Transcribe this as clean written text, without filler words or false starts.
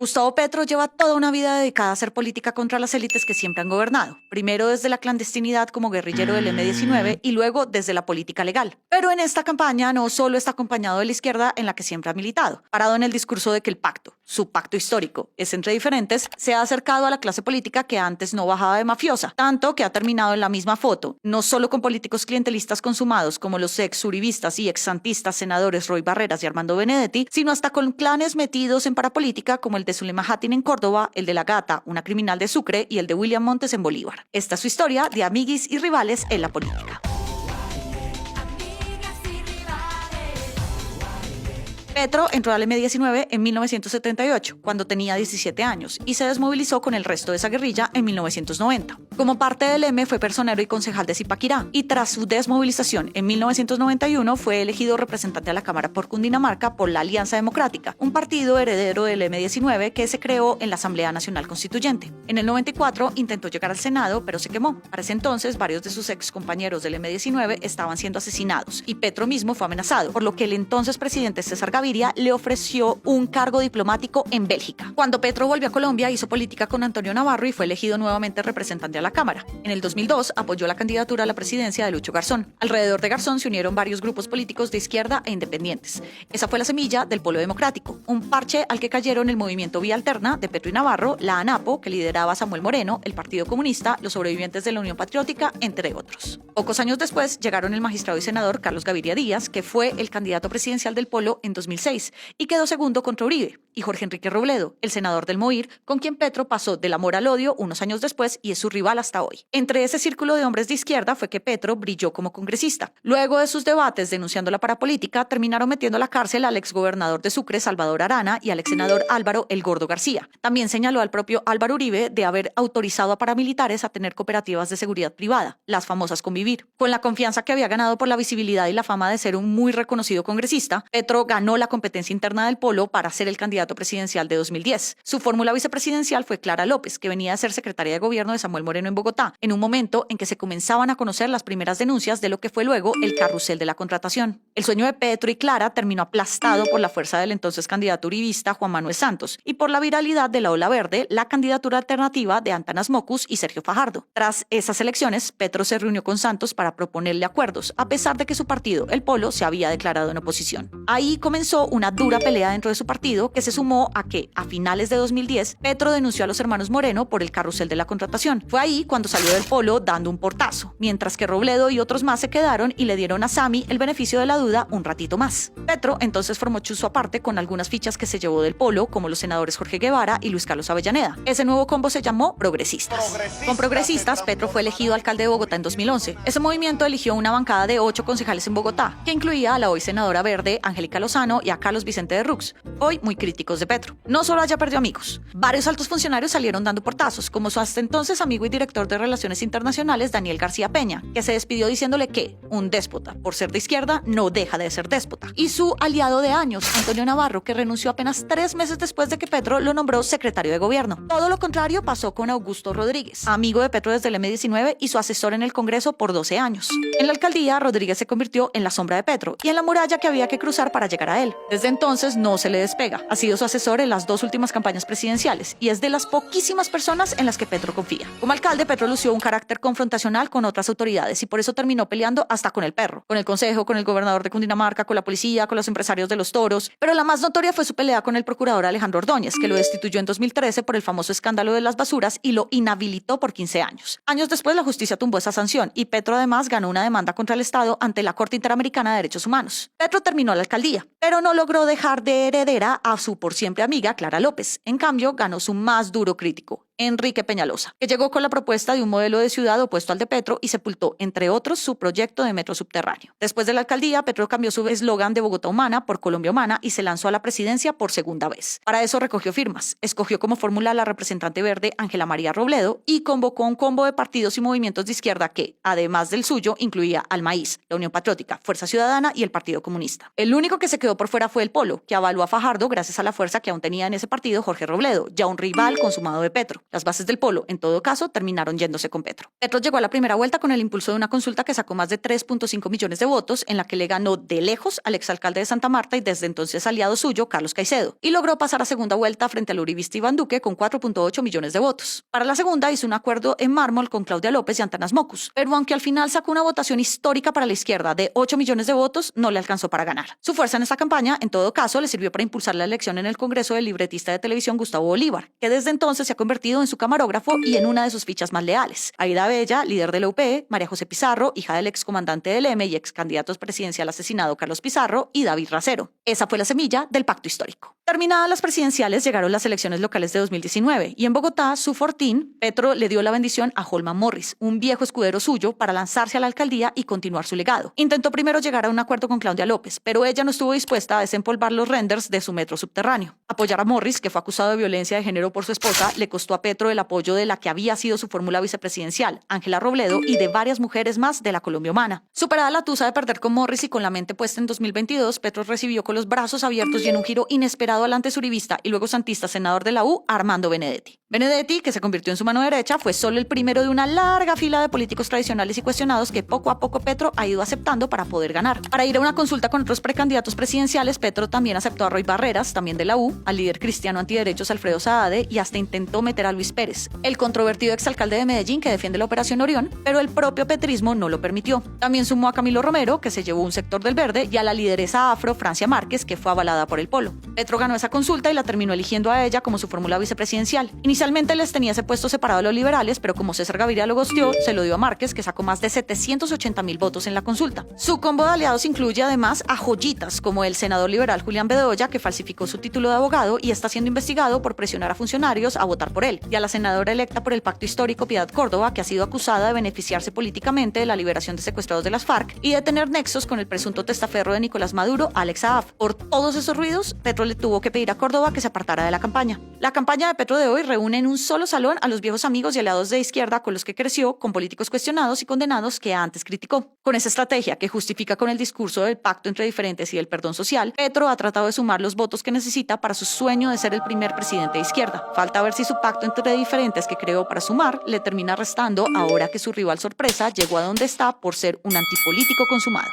Gustavo Petro lleva toda una vida dedicada a hacer política contra las élites que siempre han gobernado, primero desde la clandestinidad como guerrillero del M-19 y luego desde la política legal. Pero en esta campaña no solo está acompañado de la izquierda en la que siempre ha militado, parado en el discurso de que el pacto, su pacto histórico, es entre diferentes, se ha acercado a la clase política que antes no bajaba de mafiosa, tanto que ha terminado en la misma foto, no solo con políticos clientelistas consumados como los ex-uribistas y ex-santistas senadores Roy Barreras y Armando Benedetti, sino hasta con clanes metidos en parapolítica como el de Zulema Hattin en Córdoba, el de la Gata, una criminal de Sucre, y el de William Montes en Bolívar. Esta es su historia de amiguis y rivales en la política. Petro entró al M-19 en 1978, cuando tenía 17 años, y se desmovilizó con el resto de esa guerrilla en 1990. Como parte del M fue personero y concejal de Zipaquirá, y tras su desmovilización en 1991 fue elegido representante a la Cámara por Cundinamarca por la Alianza Democrática, un partido heredero del M-19 que se creó en la Asamblea Nacional Constituyente. En el 94 intentó llegar al Senado, pero se quemó. Para ese entonces, varios de sus ex compañeros del M-19 estaban siendo asesinados, y Petro mismo fue amenazado, por lo que el entonces presidente César Gaviria le ofreció un cargo diplomático en Bélgica. Cuando Petro volvió a Colombia, hizo política con Antonio Navarro y fue elegido nuevamente representante a la Cámara. En el 2002 apoyó la candidatura a la presidencia de Lucho Garzón. Alrededor de Garzón se unieron varios grupos políticos de izquierda e independientes. Esa fue la semilla del Polo Democrático, un parche al que cayeron el movimiento Vía Alterna de Petro y Navarro, la ANAPO, que lideraba Samuel Moreno, el Partido Comunista, los sobrevivientes de la Unión Patriótica, entre otros. Pocos años después llegaron el magistrado y senador Carlos Gaviria Díaz, que fue el candidato presidencial del Polo en 2006 y quedó segundo contra Uribe, y Jorge Enrique Robledo, el senador del MOIR, con quien Petro pasó del amor al odio unos años después y es su rival hasta hoy. Entre ese círculo de hombres de izquierda fue que Petro brilló como congresista. Luego de sus debates denunciando la parapolítica, terminaron metiendo a la cárcel al exgobernador de Sucre, Salvador Arana, y al exsenador Álvaro El Gordo García. También señaló al propio Álvaro Uribe de haber autorizado a paramilitares a tener cooperativas de seguridad privada, las famosas Convivir. Con la confianza que había ganado por la visibilidad y la fama de ser un muy reconocido congresista, Petro ganó la competencia interna del Polo para ser el candidato presidencial de 2010. Su fórmula vicepresidencial fue Clara López, que venía a ser secretaria de gobierno de Samuel Moreno en Bogotá, en un momento en que se comenzaban a conocer las primeras denuncias de lo que fue luego el carrusel de la contratación. El sueño de Petro y Clara terminó aplastado por la fuerza del entonces candidato uribista Juan Manuel Santos y por la viralidad de la Ola Verde, la candidatura alternativa de Antanas Mockus y Sergio Fajardo. Tras esas elecciones, Petro se reunió con Santos para proponerle acuerdos, a pesar de que su partido, el Polo, se había declarado en oposición. Ahí comenzó una dura pelea dentro de su partido que se sumó a que, a finales de 2010, Petro denunció a los hermanos Moreno por el carrusel de la contratación. Fue ahí cuando salió del Polo dando un portazo, mientras que Robledo y otros más se quedaron y le dieron a Sami el beneficio de la duda un ratito más. Petro entonces formó chuzo aparte con algunas fichas que se llevó del Polo, como los senadores Jorge Guevara y Luis Carlos Avellaneda. Ese nuevo combo se llamó Progresistas. Con Progresistas, Petro fue elegido alcalde de Bogotá en 2011. Ese movimiento eligió una bancada de 8 concejales en Bogotá, que incluía a la hoy senadora verde Angélica Lozano y a Carlos Vicente de Rux, hoy muy críticos de Petro. No solo haya perdido amigos, varios altos funcionarios salieron dando portazos, como su hasta entonces amigo y director de Relaciones Internacionales Daniel García Peña, que se despidió diciéndole que un déspota, por ser de izquierda, no deja de ser déspota. Y su aliado de años, Antonio Navarro, que renunció apenas 3 meses después de que Petro lo nombró secretario de gobierno. Todo lo contrario pasó con Augusto Rodríguez, amigo de Petro desde el M-19 y su asesor en el Congreso por 12 años. En la alcaldía, Rodríguez se convirtió en la sombra de Petro y en la muralla que había que cruzar para llegar a él. Desde entonces no se le despega. Ha sido su asesor en las 2 últimas campañas presidenciales y es de las poquísimas personas en las que Petro confía. Como alcalde, Petro lució un carácter confrontacional con otras autoridades y por eso terminó peleando hasta con el perro, con el consejo, con el gobernador de Cundinamarca, con la policía, con los empresarios de los toros. Pero la más notoria fue su pelea con el procurador Alejandro Ordóñez, que lo destituyó en 2013 por el famoso escándalo de las basuras y lo inhabilitó por 15 años. Años después, la justicia tumbó esa sanción y Petro además ganó una demanda contra el Estado ante la Corte Interamericana de Derechos Humanos. Petro terminó la alcaldía, pero no logró dejar de heredera a su por siempre amiga Clara López. En cambio, ganó su más duro crítico, Enrique Peñalosa, que llegó con la propuesta de un modelo de ciudad opuesto al de Petro y sepultó, entre otros, su proyecto de metro subterráneo. Después de la alcaldía, Petro cambió su eslogan de Bogotá Humana por Colombia Humana y se lanzó a la presidencia por segunda vez. Para eso recogió firmas, escogió como fórmula a la representante verde Ángela María Robledo y convocó un combo de partidos y movimientos de izquierda que, además del suyo, incluía al Maíz, la Unión Patriótica, Fuerza Ciudadana y el Partido Comunista. El único que se quedó por fuera fue el Polo, que avaló a Fajardo gracias a la fuerza que aún tenía en ese partido Jorge Robledo, ya un rival consumado de Petro. Las bases del polo, en todo caso, terminaron yéndose con Petro. Petro llegó a la primera vuelta con el impulso de una consulta que sacó más de 3.5 millones de votos, en la que le ganó de lejos al exalcalde de Santa Marta y desde entonces aliado suyo, Carlos Caicedo, y logró pasar a segunda vuelta frente al uribista Iván Duque con 4.8 millones de votos. Para la segunda hizo un acuerdo en mármol con Claudia López y Antanas Mockus, pero aunque al final sacó una votación histórica para la izquierda de 8 millones de votos, no le alcanzó para ganar. Su fuerza en esta campaña, en todo caso, le sirvió para impulsar la elección en el Congreso del libretista de televisión Gustavo Bolívar, que desde entonces se ha convertido en su camarógrafo y en una de sus fichas más leales. Aida Bella, líder de la UP, María José Pizarro, hija del excomandante del M y ex candidato presidencial asesinado Carlos Pizarro, y David Racero. Esa fue la semilla del pacto histórico. Terminadas las presidenciales, llegaron las elecciones locales de 2019 y en Bogotá, su fortín, Petro le dio la bendición a Holman Morris, un viejo escudero suyo, para lanzarse a la alcaldía y continuar su legado. Intentó primero llegar a un acuerdo con Claudia López, pero ella no estuvo dispuesta a desempolvar los renders de su metro subterráneo. Apoyar a Morris, que fue acusado de violencia de género por su esposa, le costó a Petro el apoyo de la que había sido su fórmula vicepresidencial, Ángela Robledo, y de varias mujeres más de la Colombia humana. Superada la tusa de perder con Morris y con la mente puesta en 2022, Petro recibió con los brazos abiertos y en un giro inesperado al antes uribista y luego santista senador de la U, Armando Benedetti. Benedetti, que se convirtió en su mano derecha, fue solo el primero de una larga fila de políticos tradicionales y cuestionados que poco a poco Petro ha ido aceptando para poder ganar. Para ir a una consulta con otros precandidatos presidenciales, Petro también aceptó a Roy Barreras, también de la U, al líder cristiano antiderechos Alfredo Saade y hasta intentó meter a Luis Pérez, el controvertido exalcalde de Medellín que defiende la Operación Orión, pero el propio petrismo no lo permitió. También sumó a Camilo Romero, que se llevó un sector del Verde, y a la lideresa afro Francia Márquez, que fue avalada por el Polo. Petro ganó esa consulta y la terminó eligiendo a ella como su fórmula vicepresidencial. Inicialmente les tenía ese puesto separado de los liberales, pero como César Gaviria lo gosteó, se lo dio a Márquez, que sacó más de 780,000 votos en la consulta. Su combo de aliados incluye además a joyitas, como el senador liberal Julián Bedoya, que falsificó su título de abogado y está siendo investigado por presionar a funcionarios a votar por él, y a la senadora electa por el Pacto Histórico Piedad Córdoba, que ha sido acusada de beneficiarse políticamente de la liberación de secuestrados de las FARC y de tener nexos con el presunto testaferro de Nicolás Maduro, Alex Saab. Por todos esos ruidos, Petro le tuvo que pedir a Córdoba que se apartara de la campaña. La campaña de Petro de hoy reúne en un solo salón a los viejos amigos y aliados de izquierda con los que creció, con políticos cuestionados y condenados que antes criticó. Con esa estrategia que justifica con el discurso del pacto entre diferentes y del perdón social, Petro ha tratado de sumar los votos que necesita para su sueño de ser el primer presidente de izquierda. Falta ver si su pacto entre diferentes que creó para sumar le termina restando ahora que su rival sorpresa llegó a donde está por ser un antipolítico consumado.